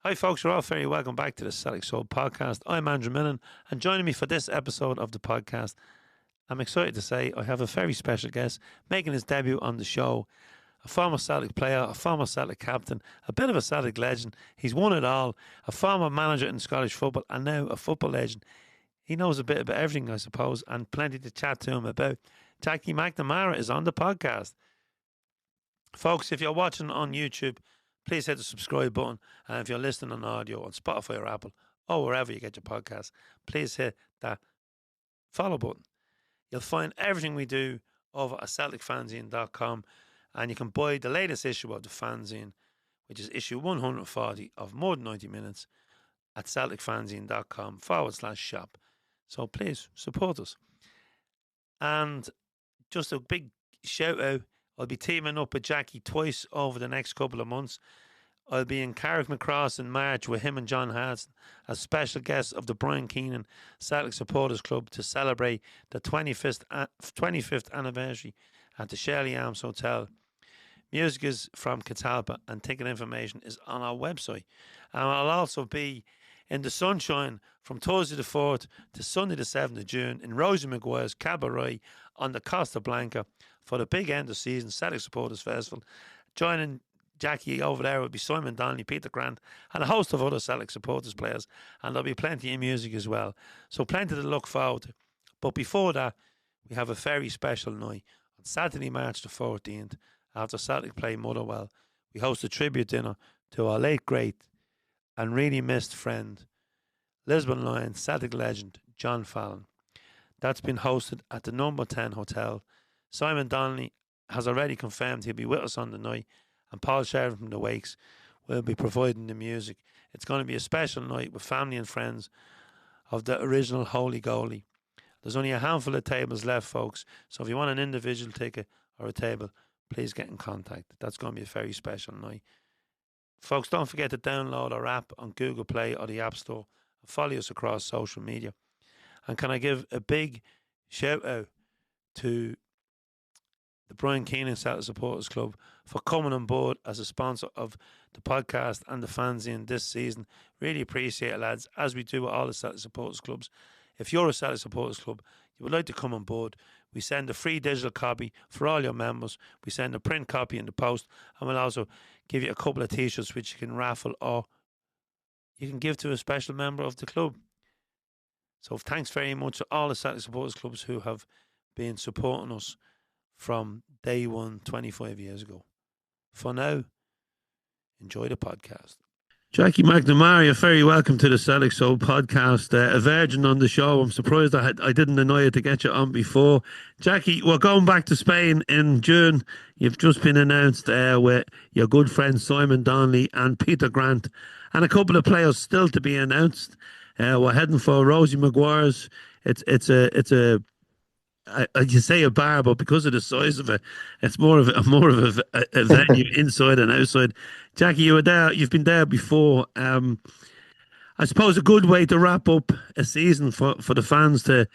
Hi, folks. You're all very welcome back to the Celtic Soul podcast. I'm Andrew Milne, and joining me for this episode of the podcast, I'm excited to say I have a very special guest making his debut on the show. A former Celtic player, a former Celtic captain, a bit of a Celtic legend. He's won it all. A former manager in Scottish football, and now a football legend. He knows a bit about everything, I suppose, and plenty to chat to him about. Jackie McNamara is on the podcast. Folks, if you're watching on YouTube, please hit the subscribe button. And if you're listening on audio on Spotify or Apple or wherever you get your podcasts, please hit that follow button. You'll find everything we do over at CelticFanzine.com, and you can buy the latest issue of the Fanzine, which is issue 140 of more than 90 minutes, at CelticFanzine.com/shop. So please support us. And just a big shout out. I'll be teaming up with Jackie twice over the next couple of months. I'll be in Carrickmacross in March with him and John Hanson as special guests of the Brian Keenan Celtic Supporters Club to celebrate the 25th anniversary at the Shirley Arms Hotel. Music is from Catalpa and ticket information is on our website. And I'll also be in the sunshine from Thursday the 4th to Sunday the 7th of June in Rosie Maguire's Cabaret on the Costa Blanca for the big end of season Celtic Supporters Festival. Joining Jackie over there will be Simon Donnelly, Peter Grant, and a host of other Celtic supporters players. And there'll be plenty of music as well. So plenty to look forward to. But before that, we have a very special night. On Saturday, March the 14th, after Celtic play Motherwell, we host a tribute dinner to our late great and really missed friend, Lisbon Lions Celtic legend John Fallon. That's been hosted at the Number 10 Hotel. Simon Donnelly has already confirmed he'll be with us on the night, and Paul Sheridan from the Wakes will be providing the music. It's going to be a special night with family and friends of the original Holy Goalie. There's only a handful of tables left, folks, so if you want an individual ticket or a table, please get in contact. That's going to be a very special night. Folks, don't forget to download our app on Google Play or the App Store and follow us across social media. And can I give a big shout out to the Brian Keenan Celtic Supporters Club for coming on board as a sponsor of the podcast and the fanzine this season. Really appreciate it, lads, as we do with all the Celtic Supporters Clubs. If you're a Celtic Supporters Club, you would like to come on board, we send a free digital copy for all your members. We send a print copy in the post, and we'll also give you a couple of t-shirts which you can raffle or you can give to a special member of the club. So thanks very much to all the Celtic Supporters Clubs who have been supporting us from day one 25 years ago. For now, enjoy the podcast. Jackie McNamara, you're very welcome to the Celtic Soul podcast. A virgin on the show. I'm surprised I didn't annoy you to get you on before. Jackie, we're going back to Spain in June. You've just been announced with your good friend Simon Donnelly and Peter Grant, and a couple of players still to be announced. We're heading for Rosie Maguire's. It's a you say a bar, but because of the size of it, it's more of a venue inside and outside. Jackie, you were there. You've been there before. I suppose a good way to wrap up a season for the fans to,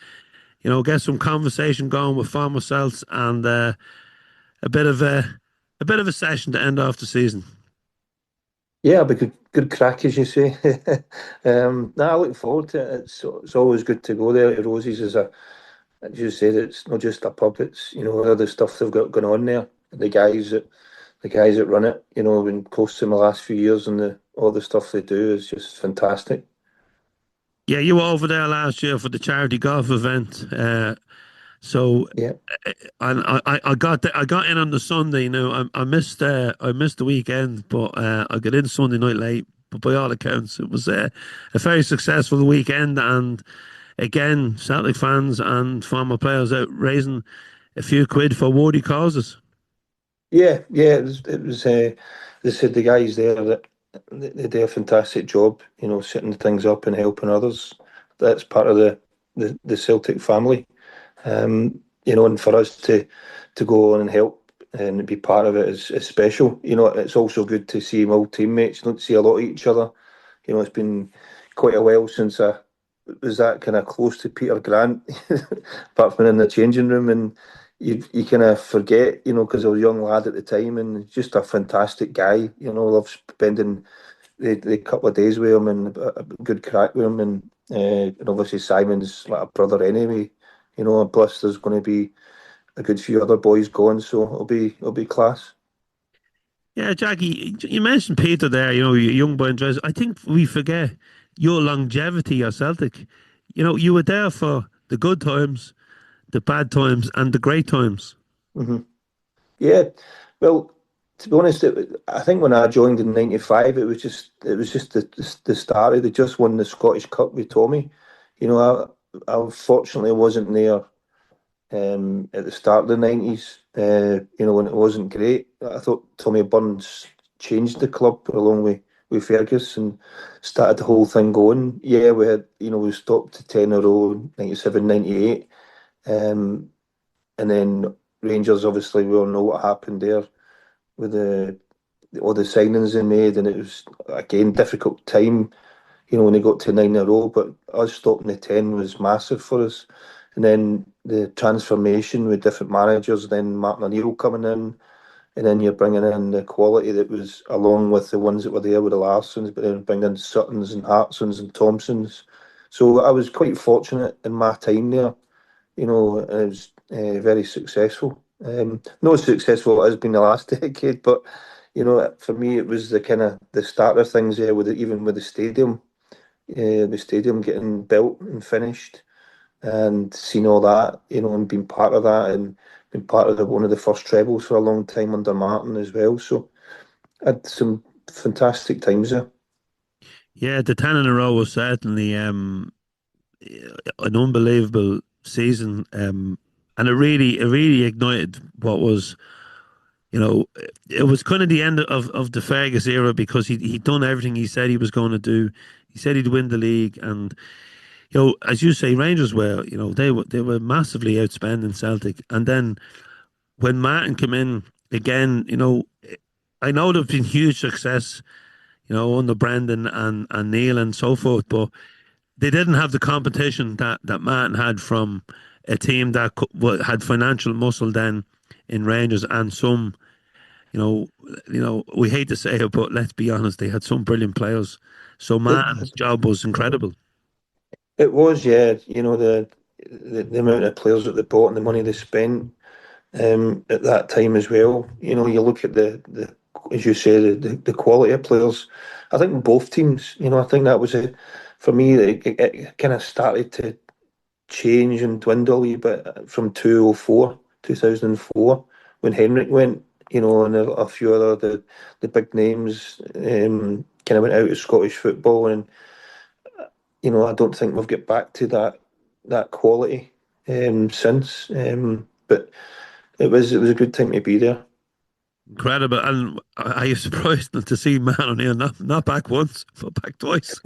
get some conversation going with former Celts and a bit of a session to end off the season. Yeah, it'll be good crack, as you say. I look forward to it. It's always good to go there to Rosie's. As you said, it's not just a pub. It's all the stuff they've got going on there. The guys that run it, been close to them the last few years, and all the stuff they do is just fantastic. Yeah, you were over there last year for the charity golf event. So yeah, and I got in on the Sunday. I missed the weekend, but I got in Sunday night late. But by all accounts, it was a very successful weekend, and again, Celtic fans and former players out raising a few quid for worthy causes. Yeah. It was they said the guys there that they do a fantastic job. Setting things up and helping others. That's part of the Celtic family. And for us to go on and help and be part of it is special. It's also good to see my old teammates. You don't see a lot of each other. It's been quite a while since I was that kind of close to Peter Grant, apart from in the changing room, and you kind of forget, because I was a young lad at the time, and just a fantastic guy. Love spending the couple of days with him and a good crack with him, and obviously Simon's like a brother anyway, and plus there's going to be a good few other boys going, so it'll be class. Yeah, Jackie, you mentioned Peter there, your young boy in dress. I think we forget your longevity at Celtic. You were there for the good times, the bad times, and the great times. hmm Yeah, well, to be honest, I think when I joined in '95, it was just the start. They just won the Scottish Cup with Tommy. I unfortunately wasn't there at the start of the '90s. When it wasn't great. I thought Tommy Burns changed the club along with Fergus and started the whole thing going. Yeah, we stopped to 10 in a row, 97, 98. Um, and then Rangers, obviously, we all know what happened there with all the signings they made, and it was again difficult time. When they got to 9 in a row, but us stopping the 10 was massive for us. And then the transformation with different managers, then Martin O'Neill coming in, and then you're bringing in the quality that was along with the ones that were there with the Larsons, but then bringing in Suttons and Hartsons and Thompsons. So I was quite fortunate in my time there, and it was very successful. Not as successful as been the last decade, but for me it was the kind of the start of things there with even with the stadium getting built and finished, and seeing all that, and being part of that, and being part of one of the first trebles for a long time under Martin as well. So I had some fantastic times there. Yeah, the 10 in a row was certainly an unbelievable season. And it really ignited what was, it was kind of the end of the Fergus era because he'd done everything he said he was going to do. He said he'd win the league, and as you say, Rangers were, they were massively outspending Celtic. And then when Martin came in again, I know there've been huge success, under Brendan and Neil and so forth, but they didn't have the competition that Martin had from a team that had financial muscle then in Rangers and some, we hate to say it, but let's be honest, they had some brilliant players. So It, Martin's job was incredible. it was, yeah, the amount of players that they bought and the money they spent at that time as well. You look at the as you say, the quality of players. I think both teams, I think that was it for me. It kind of started to change and dwindle a wee bit from 2004, when Henrik went, and a few other the big names kind of went out of Scottish football, and I don't think we've got back to that quality since. But it was a good time to be there. Incredible. And are you surprised to see Man O'Neill not back once, but back twice?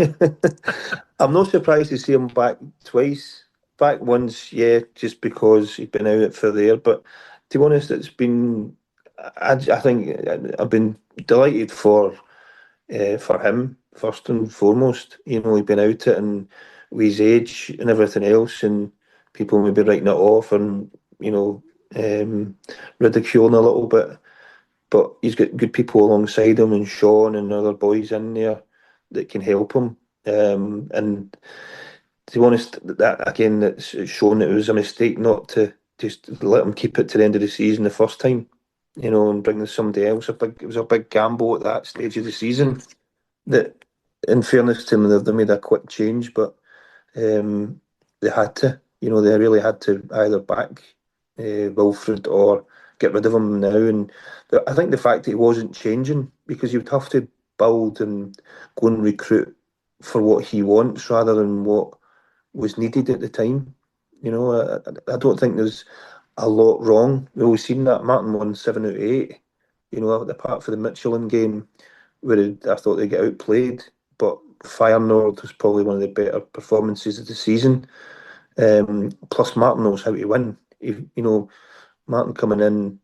I'm not surprised to see him back twice. Back once, yeah, just because he'd been out for there. But to be honest, it's been. I think I've been delighted for him first and foremost. He'd been out it and with his age and everything else, and people maybe writing it off and um, ridiculing a little bit. But he's got good people alongside him, and Sean and other boys in there that can help him. And to be honest, that again, it's shown that it was a mistake not to just let him keep it to the end of the season the first time, and bring in somebody else. It was a big gamble at that stage of the season. That, in fairness to them, they made a quick change, but um, they had to. They really had to either back Wilfried or get rid of him now. And I think the fact that he wasn't changing, because you would have to build and go and recruit for what he wants rather than what was needed at the time. I don't think there's a lot wrong. We've always seen that Martin won 7 out of 8. Apart for the Michelin game, where I thought they get outplayed, but Feyenoord was probably one of the better performances of the season. Plus, Martin knows how to win. Martin coming in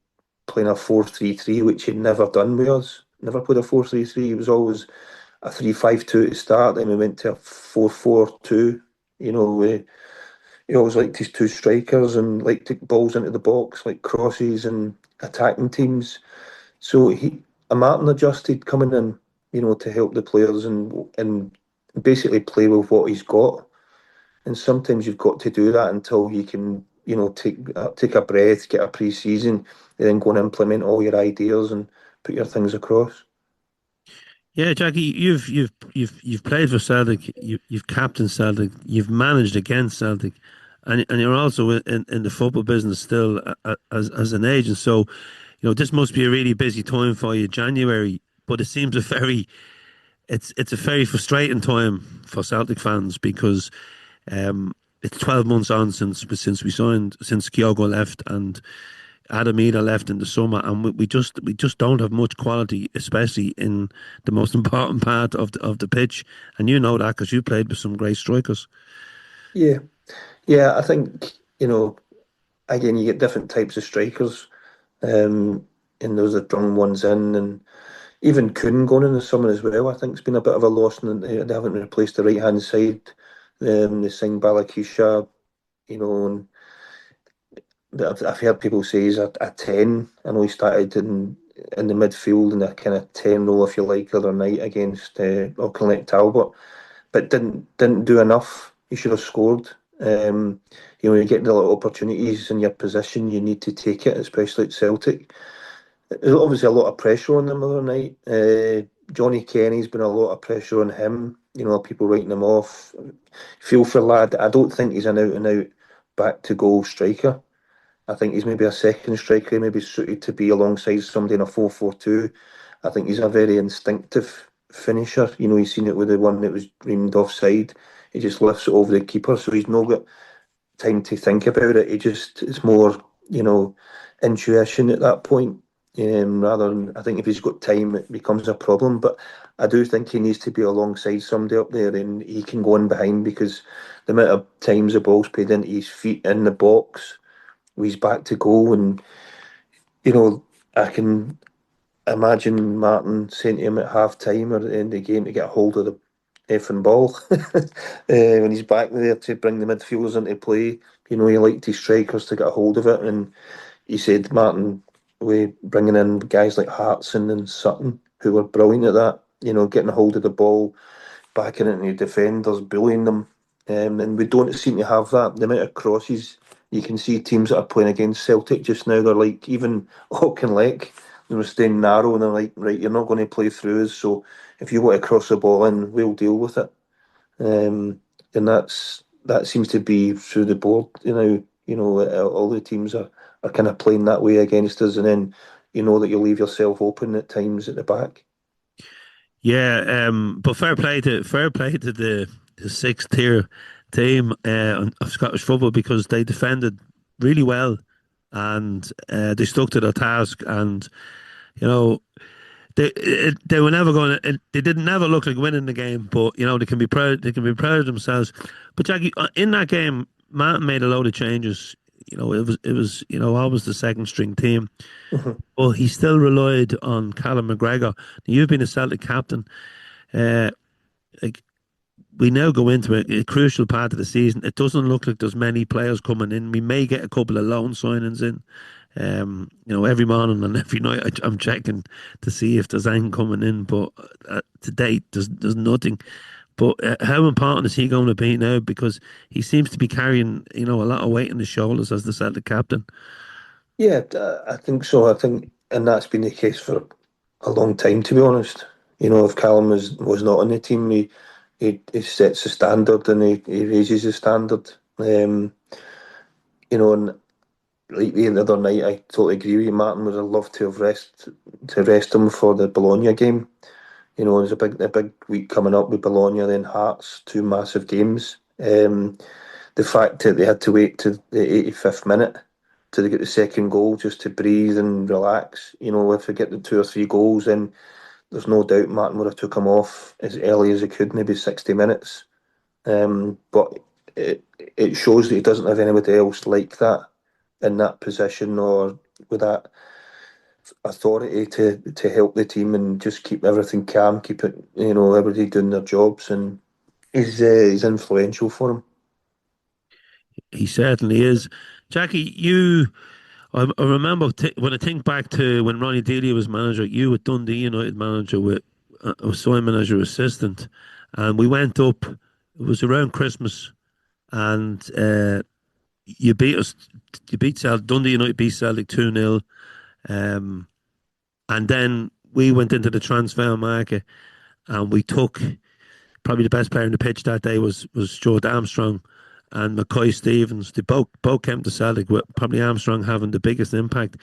playing a 4-3-3, which he'd never done with us. Never played a 4-3-3. He was always a 3-5-2 to start. Then we went to a 4-4-2. He always liked his two strikers and liked to get balls into the box, like crosses and attacking teams. So Martin adjusted coming in. to help the players and basically play with what he's got. And sometimes you've got to do that until you can, take a breath, get a pre-season, and then go and implement all your ideas and put your things across. Yeah, Jackie, you've played for Celtic, you've captained Celtic, you've managed against Celtic, and you're also in the football business still as an agent. So, this must be a really busy time for you, January. But it seems it's a very frustrating time for Celtic fans because it's 12 months on since Kyogo left and Adamida left in the summer, and we just don't have much quality, especially in the most important part of the pitch. And you know that because you played with some great strikers. Yeah, yeah, I think, again, you get different types of strikers, and those are strong ones in, and even Kuhn going in the summer as well. I think it's been a bit of a loss, and they haven't replaced the right hand side. They signed Balakisha, and I've heard people say he's a 10. I know he started in the midfield in a kind of 10 role, if you like, the other night against Auchinleck Talbot, but didn't do enough. He should have scored. You get the little opportunities in your position, you need to take it, especially at Celtic. There's obviously a lot of pressure on them the other night. Johnny Kenny's been a lot of pressure on him. People writing him off. Feel for lad. I don't think he's an out and out back to goal striker. I think he's maybe a second striker, maybe suited to be alongside somebody in a 4-4-2. I think he's a very instinctive finisher. You've seen it with the one that was reamed offside. He just lifts it over the keeper, so he's not got time to think about it. It's more, intuition at that point. Rather than, I think if he's got time, it becomes a problem. But I do think he needs to be alongside somebody up there, and he can go in behind because the amount of times the ball's played into his feet in the box, he's back to goal, and I can imagine Martin saying to him at half time or at the end of the game to get a hold of the effing ball when he's back there to bring the midfielders into play. He liked his strikers to get a hold of it, and he said Martin, we bringing in guys like Hartson and Sutton who were brilliant at that. Getting a hold of the ball, backing it into defenders, bullying them, and we don't seem to have that. The amount of crosses you can see teams that are playing against Celtic just now, they're like, even Auchinleck, they were staying narrow and they're like, right, you're not going to play through us, so if you want to cross the ball in, we'll deal with it. And that seems to be through the board. All the teams are kind of playing that way against us, and then you know that you leave yourself open at times at the back. Yeah, but fair play to the sixth tier team of Scottish football because they defended really well and they stuck to their task and you know they were never going to they didn't never look like winning the game, but they can be proud of themselves. But Jackie, in that game, Martin made a load of changes. It was always the second string team. Mhm. Well, he still relied on Callum McGregor. You've been a Celtic captain. Uh, like we now go into a crucial part of the season. It doesn't look like there's many players coming in. We may get a couple of loan signings in. Every morning and every night I'm checking to see if there's anything coming in. But to date, there's nothing. But how important is he going to be now? Because he seems to be carrying, a lot of weight on his shoulders as the Celtic captain. Yeah, I think so. I think, and that's been the case for a long time, to be honest. If Callum was not on the team, he sets the standard and he raises the standard. And like the other night, I totally agree with you. Martin would have loved to rest him for the Bologna game. There's a big week coming up with Bologna, then Hearts, two massive games. The fact that they had to wait to the 85th minute to get the second goal just to breathe and relax. If they get the two or three goals, then there's no doubt Martin would have took him off as early as he could, maybe 60 minutes. But it shows that he doesn't have anybody else like that in that position or with that authority to help the team and just keep everything calm, keep it, everybody doing their jobs, and he's influential for him. He certainly is. Jackie, I remember when I think back to when Ronnie Delia was manager, you were Dundee United manager with Simon as your assistant, and we went up. It was around Christmas, and you beat us. You beat Celtic. Dundee United beat Celtic 2-0. Um, and then we went into the transfer market, and we took probably the best player in the pitch that day was Stuart Armstrong and McCoy Stevens. They both came to Celtic, with probably Armstrong having the biggest impact.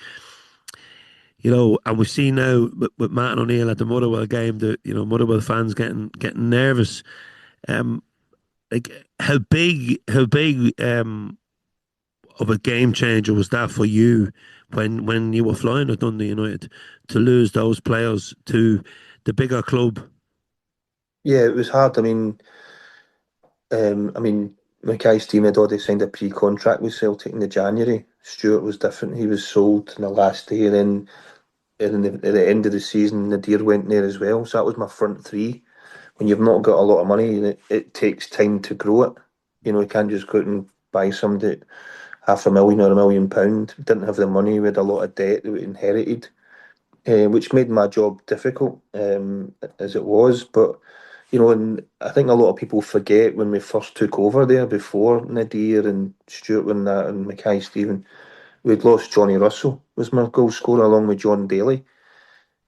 And we see now with Martin O'Neill at the Motherwell game, that Motherwell fans getting nervous. Um, like how big of a game changer was that for you when you were flying at Dundee United to lose those players to the bigger club? Yeah, it was hard. I mean, Mackay's team had already signed a pre-contract with Celtic in the January. Stuart was different. He was sold in the last day, and at the end of the season, Nadir went there as well. So that was my front three. When you've not got a lot of money, it takes time to grow it. You can't just go out and buy somebody at £500,000 or £1 million. We didn't have the money. We had a lot of debt that we inherited, which made my job difficult, as it was. But and I think a lot of people forget when we first took over there before Nadir and Stuart and that and Mackay Stephen, we'd lost Johnny Russell was my goal scorer along with John Daly.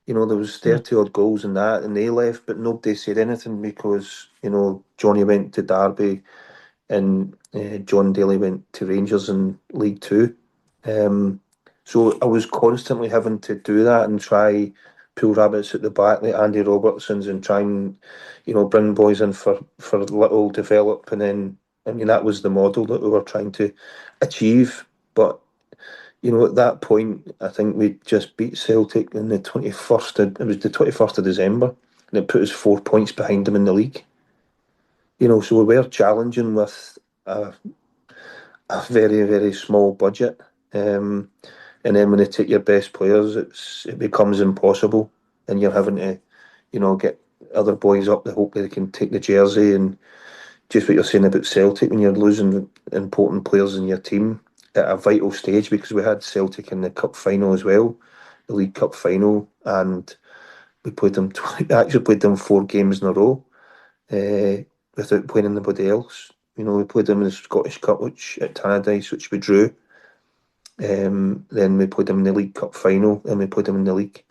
There was Hmm. 30 odd goals in that, and they left, but nobody said anything because Johnny went to Derby and John Daly went to Rangers in League Two. Um, so I was constantly having to do that and try pull rabbits at the back like Andy Robertson's and try and bring boys in for little develop, and then that was the model that we were trying to achieve. But at that point, I think we just beat Celtic in the 21st. It was the 21st of December, and it put us 4 points behind them in the league. So we were challenging with a very, very small budget. And then when they take your best players, it becomes impossible, and you're having to, get other boys up that hope they can take the jersey. And just what you're saying about Celtic, when you're losing important players in your team at a vital stage, because we had Celtic in the cup final as well, the League Cup final, and we played them. Actually played them 4 games in a row, without playing anybody else. We played them in the Scottish Cup, which at Tannadice, which we drew. Then we played them in the League Cup final, and we played them in the league.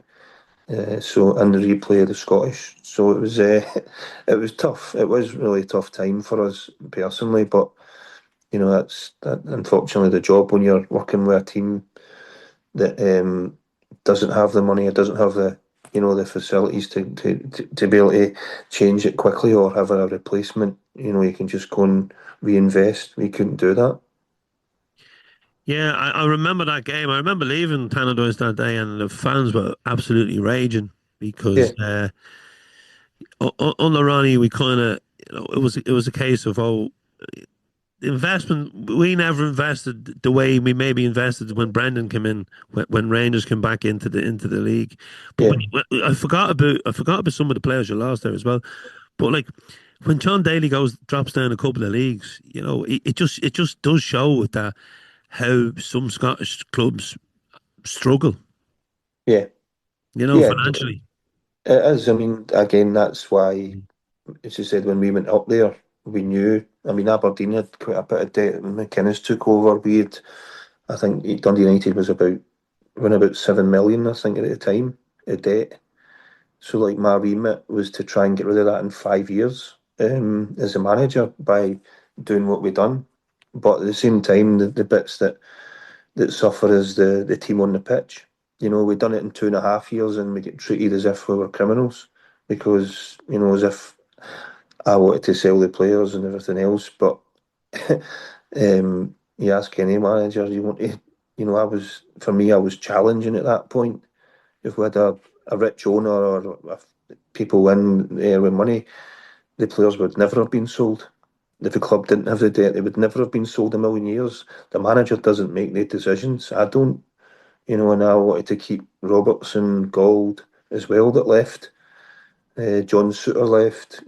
So and the replay of the Scottish. So it was it was tough. It was really a tough time for us personally, but that's unfortunately the job when you're working with a team that doesn't have the money, or doesn't have the facilities to be able to change it quickly or have a replacement. You can just go and reinvest. We couldn't do that. Yeah, I remember that game. I remember leaving Tannadice that day, and the fans were absolutely raging because Yeah, under Ronnie, we kind of, it was a case of, investment. We never invested the way we maybe invested when Brendan came in, when Rangers came back into the league. But yeah, I forgot about some of the players you lost there as well. But like when John Daly drops down a couple of leagues, it just does show that how some Scottish clubs struggle, yeah, yeah. financially. It is. Again, that's why, as you said, when we went up there, we knew. Aberdeen had quite a bit of debt when McInnes took over. I think Dundee United was about 7 million, I think, at the time, of debt. So, like, my remit was to try and get rid of that in 5 years, as a manager by doing what we done. But at the same time, the bits that suffer is the team on the pitch. We done it in 2.5 years, and we get treated as if we were criminals because as if I wanted to sell the players and everything else. But you ask any manager, you want to, for me, I was challenging at that point. If we had a rich owner or people in there with money, the players would never have been sold. If the club didn't have the debt, they would never have been sold a million years. The manager doesn't make the decisions. I don't, and I wanted to keep Robertson, Gold as well that left. John Souttar left.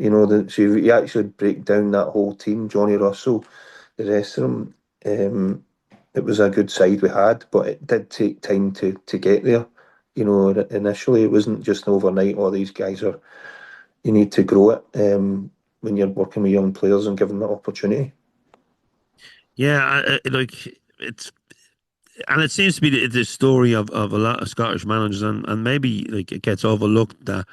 So you actually break down that whole team, Johnny Russell, the rest of them. It was a good side we had, but it did take time to get there. Initially it wasn't just overnight. All these guys are you need to grow it when you're working with young players and giving them that opportunity. Yeah, like it's and it seems to be the story of a lot of Scottish managers, and maybe like it gets overlooked that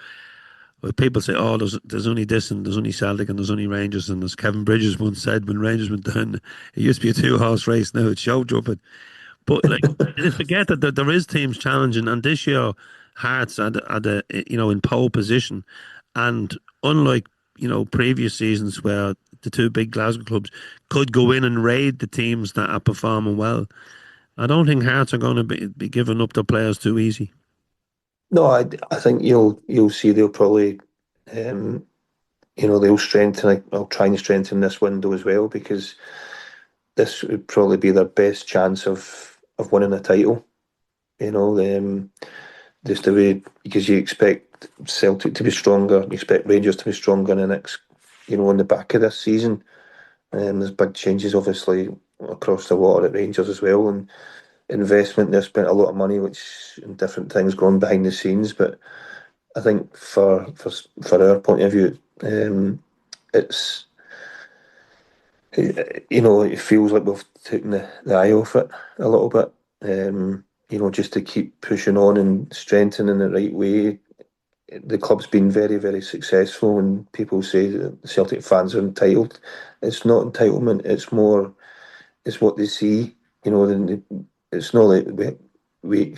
well, people say, oh, there's only this and there's only Celtic and there's only Rangers, and as Kevin Bridges once said when Rangers went down, it used to be a two-horse race, now it's show jumping. But like they forget that there is teams challenging, and this year Hearts at the in pole position, and unlike previous seasons where the two big Glasgow clubs could go in and raid the teams that are performing well, I don't think Hearts are going to be giving up their players too easy. No, I think you'll see they'll probably they'll strengthen. I'll try and strengthen this window as well because this would probably be their best chance of winning a title. Just the way because you expect Celtic to be stronger, you expect Rangers to be stronger in the next, on the back of this season. There's big changes obviously across the water at Rangers as well, and investment. They've spent a lot of money, which in different things going behind the scenes. But I think for our point of view, it's it feels like we've taken the eye off it a little bit. Just to keep pushing on and strengthening the right way. The club's been very, very successful, and people say that Celtic fans are entitled. It's not entitlement. It's more. It's what they see. It's not like we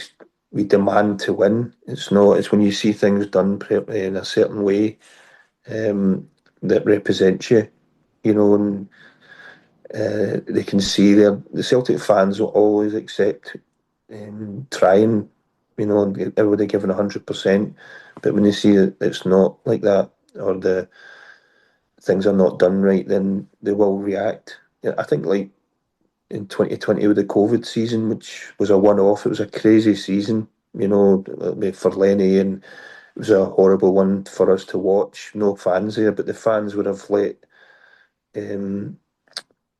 we demand to win. It's not. It's when you see things done in a certain way that represents you. And they can see the Celtic fans will always accept trying, and everybody giving 100%. But when they see that it's not like that, or the things are not done right, then they will react. Yeah, I think like in 2020 with the COVID season, which was a one-off, it was a crazy season, for Lenny, and it was a horrible one for us to watch. No fans there, but the fans would have let um,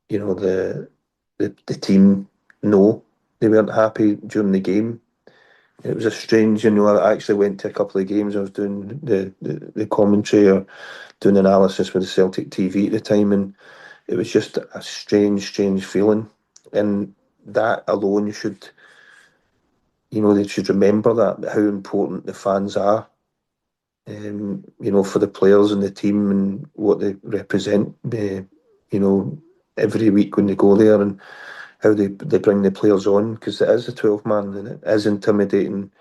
the the team know they weren't happy during the game. It was a strange, I actually went to a couple of games. I was doing the commentary or doing analysis with the Celtic TV at the time, and it was just a strange, strange feeling. And that alone they should remember that how important the fans are, for the players and the team and what they represent, every week when they go there and how they bring the players on because it is a 12 man and it is intimidating.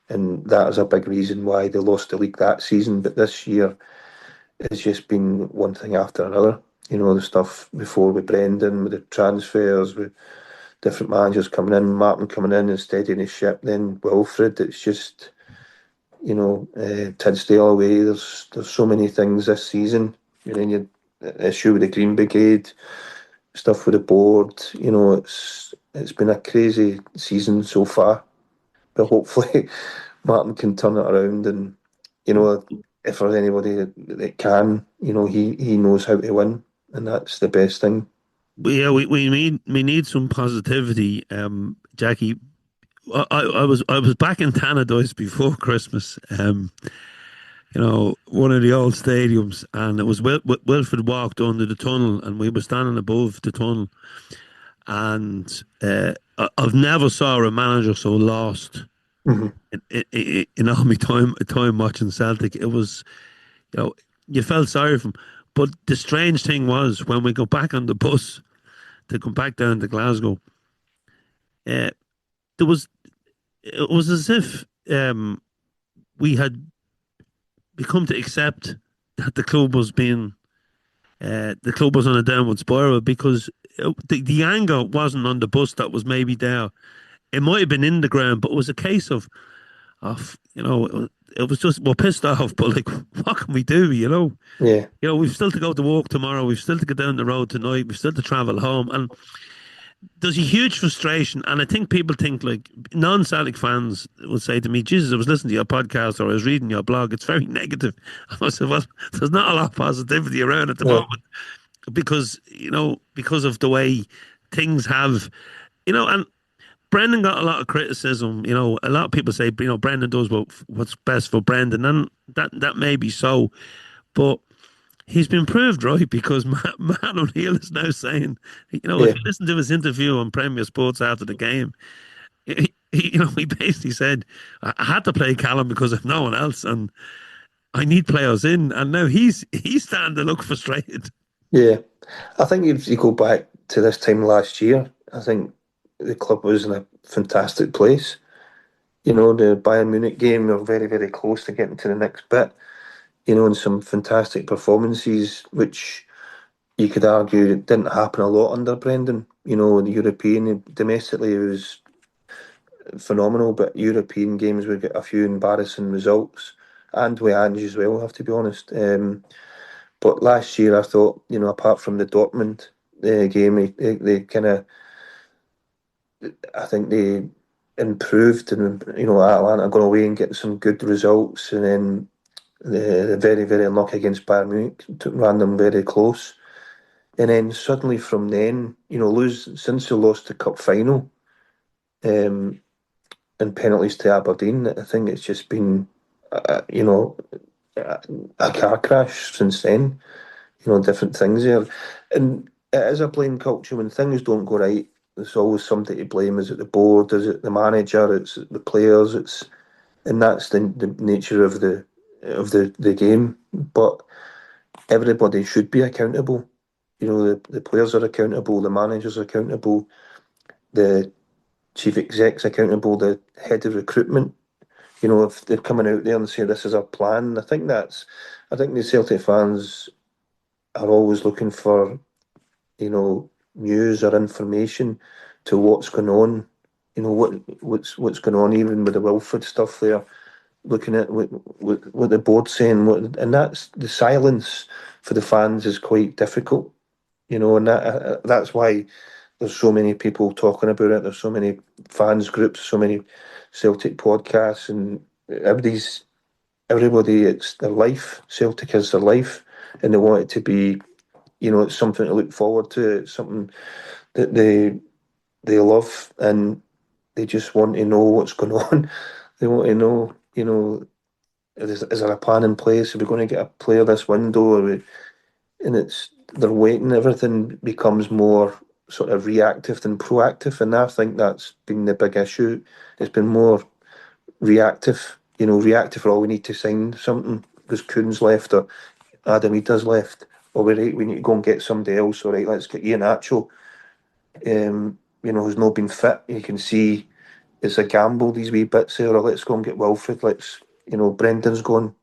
And that is a big reason why they lost the league that season. But this year, it's just been one thing after another. The stuff before with Brendan, with the transfers, with different managers coming in, Martin coming in and steadying his ship. Then Wilfried, it's just, Tidsdale away. There's so many things this season. Then you issue with the Green Brigade, stuff with the board. It's been a crazy season so far. But hopefully Martin can turn it around and, if there's anybody that can, he knows how to win and that's the best thing. Yeah, we need some positivity, Jackie. I was back in Tannadice before Christmas. One of the old stadiums, and it was Wilfred walked under the tunnel, and we were standing above the tunnel, and I've never saw a manager so lost Hmm. in all my time watching Celtic. It was, you felt sorry for him. But the strange thing was when we got back on the bus to come back down to Glasgow, uh, there was it was as if we had become to accept that the club was on a downward spiral because the anger wasn't on the bus that was maybe there. It might have been in the ground, but it was a case of it was just we're pissed off, but like what can we do? Yeah. We've still to go to work tomorrow. We've still to get down the road tonight. We've still to travel home, and there's a huge frustration. And I think people think like non-Celtic fans will say to me, "Jesus, I was listening to your podcast or I was reading your blog. It's very negative." I said, "Well, there's not a lot of positivity around at the Yeah. moment because of the way things have, and." Brendan got a lot of criticism. A lot of people say, Brendan does what's best for Brendan, and that may be so. But he's been proved right because Matt O'Neill is now saying, if Yeah, you listen to his interview on Premier Sports after the game, he basically said, I had to play Callum because of no one else, and I need players in. And now he's starting to look frustrated. yeah. I think if you go back to this time last year, I think the club was in a fantastic place. The Bayern Munich game, we were very, very close to getting to the next bit. And some fantastic performances, which you could argue it didn't happen a lot under Brendan. The European, domestically, it was phenomenal, but European games we get a few embarrassing results, and with Ange as well, I have to be honest. But last year, I thought, apart from the Dortmund game, they kind of, I think they improved, and Atlanta going away and getting some good results, and then the very, very unlucky against Bayern Munich ran them very close. And then suddenly from then, lose since they lost the cup final, um, and penalties to Aberdeen, I think it's just been, a, a car crash since then. Different things there. And it is a blame culture. When things don't go right, there's always somebody to blame. Is it the board? Is it the manager? It's the players. And that's the nature of the game. But everybody should be accountable. The players are accountable, the managers are accountable, the chief exec's accountable, the head of recruitment. If they're coming out there and say this is our plan, I think the Celtic fans are always looking for, news or information to what's going on. What's going on, even with the Wilfried stuff there, looking at what the board's saying, and that's the silence for the fans is quite difficult. And that's why there's so many people talking about it. There's so many fans groups, so many Celtic podcasts, and everybody. It's their life. Celtic is their life, and they want it to be. It's something to look forward to. It's something that they love, and they just want to know what's going on. They want to know, is there a plan in place? Are we going to get a player this window? And they're waiting. Everything becomes more sort of reactive than proactive, and I think that's been the big issue. It's been more reactive. Reactive. Or, we need to sign something because Kuhn's left or Adam Ita's left. Or we need to go and get somebody else. All right, let's get Ian Atchell. Who's not been fit. You can see it's a gamble. These wee bits there. Or let's go and get Wilfried. Brendan's going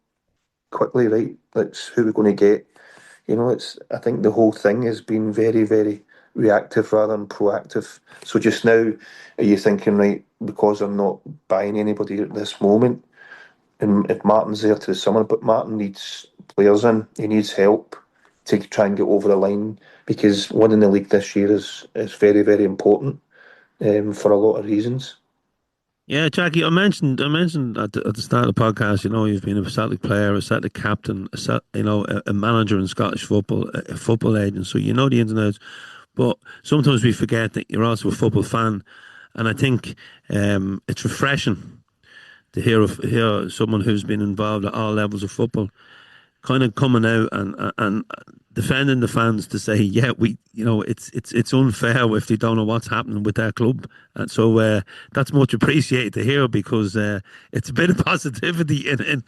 quickly. Right. Who we're going to get. I think the whole thing has been very, very reactive rather than proactive. So just now, are you thinking, right, because I'm not buying anybody at this moment, and if Martin's there to the summer, but Martin needs players in, he needs help to try and get over the line, because winning the league this year is very, very important, for a lot of reasons. Yeah, Jackie, I mentioned at the start of the podcast, you've been a Celtic player, a Celtic captain, a manager in Scottish football, a football agent, so you know the ins and outs. But sometimes we forget that you're also a football fan, and I think it's refreshing to hear someone who's been involved at all levels of football kind of coming out and defending the fans to say, yeah, it's unfair if they don't know what's happening with their club, and so that's much appreciated to hear because it's a bit of positivity in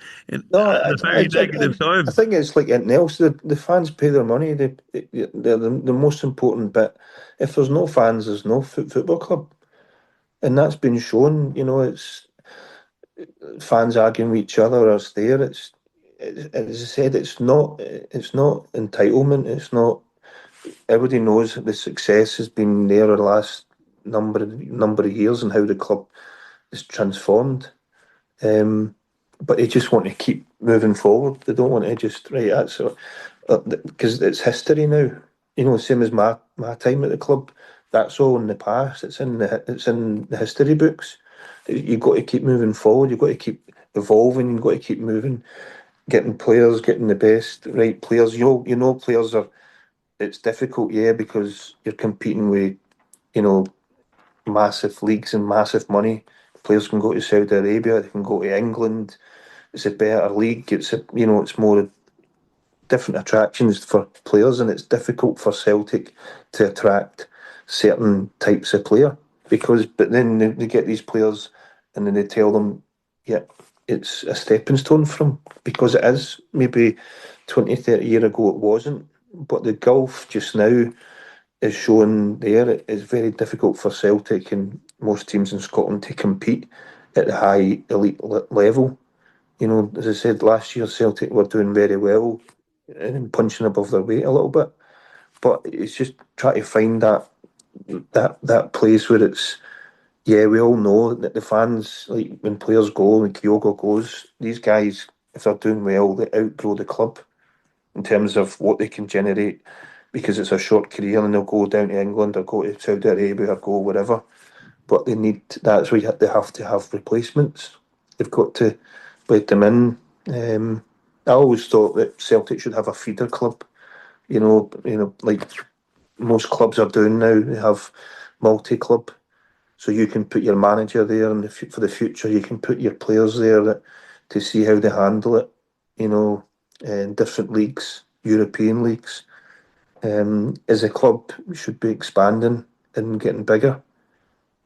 No, at a very negative I time. think it's like anything else. The fans pay their money. They're the most important bit. If there's no fans, there's no football club, and that's been shown. It's fans arguing with each other or there. As I said, it's not entitlement. It's not. Everybody knows that the success has been there the last number of years and how the club is transformed. Um, but they just want to keep moving forward. They don't want to just right. That's because it's history now. Same as my time at the club. That's all in the past. It's in the history books. You've got to keep moving forward. You've got to keep evolving. You've got to keep moving, getting players, getting the best right players. Players are. It's difficult, yeah, because you're competing with you know massive leagues and massive money. Players can go to Saudi Arabia. They can go to England. It's a better league. It's more different attractions for players, and it's difficult for Celtic to attract certain types of player but then they get these players and then they tell them, yeah, it's a stepping stone for them, because it is. Maybe 20, 30 years ago it wasn't, but the gulf just now is showing there. It is very difficult for Celtic and most teams in Scotland to compete at the high elite level. You know, as I said, last year Celtic were doing very well and punching above their weight a little bit. But it's just trying to find that place where it's, yeah, we all know that the fans, like when players go, like Kyogo goes, these guys, if they're doing well, they outgrow the club in terms of what they can generate, because it's a short career and they'll go down to England or go to Saudi Arabia or go wherever. But that's where they have to have replacements. They've got to let them in. I always thought that Celtic should have a feeder club. Like most clubs are doing now. They have multi-club, so you can put your manager there, and for the future, you can put your players there to see how they handle it. In different leagues, European leagues. As a club, we should be expanding and getting bigger.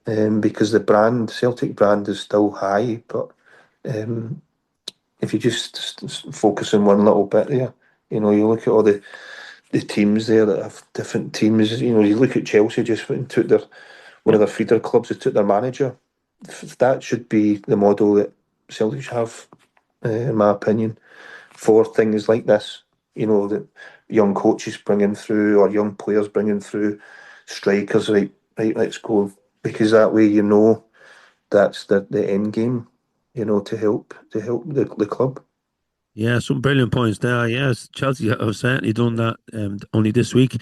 Because the Celtic brand is still high, but if you just focus on one little bit there, you look at all the teams there that have different teams. You look at Chelsea just went and took one of their feeder clubs, they took their manager. That should be the model that Celtic should have, in my opinion, for things like this. That young coaches bringing through, or young players bringing through, strikers, right, let's go, because that way that's the end game, to help the club. Yeah, some brilliant points there. Yes, Chelsea have certainly done that only this week.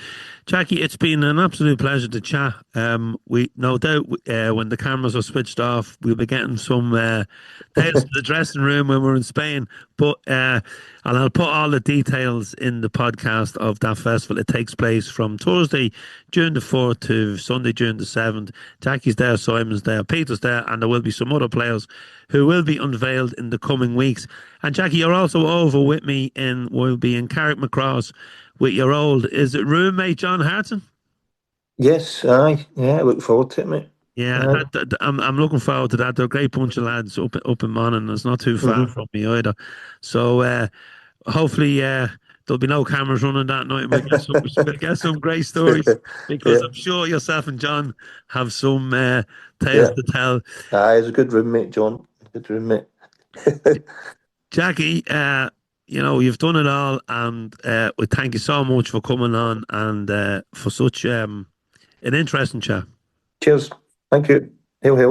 Jackie, it's been an absolute pleasure to chat. We no doubt when the cameras are switched off, we'll be getting some tales to the dressing room when we're in Spain. But and I'll put all the details in the podcast of that festival. It takes place from Thursday, June the 4th to Sunday, June the 7th. Jackie's there, Simon's there, Peter's there, and there will be some other players who will be unveiled in the coming weeks. And Jackie, you're also over with me we'll be in Carrickmacross with your is it roommate John Harton? Yes, aye, yeah, I look forward to it, mate. Yeah, I'm looking forward to that. They're a great bunch of lads up in Monaghan. It's not too far from me either. So hopefully there'll be no cameras running that night. And we'll get some great stories, because Yeah. I'm sure yourself and John have some tales to tell. Aye, he's a good roommate, John. Good roommate. Jackie, you've done it all, and we thank you so much for coming on and for such an interesting chat. Cheers. Thank you. Hail, hail.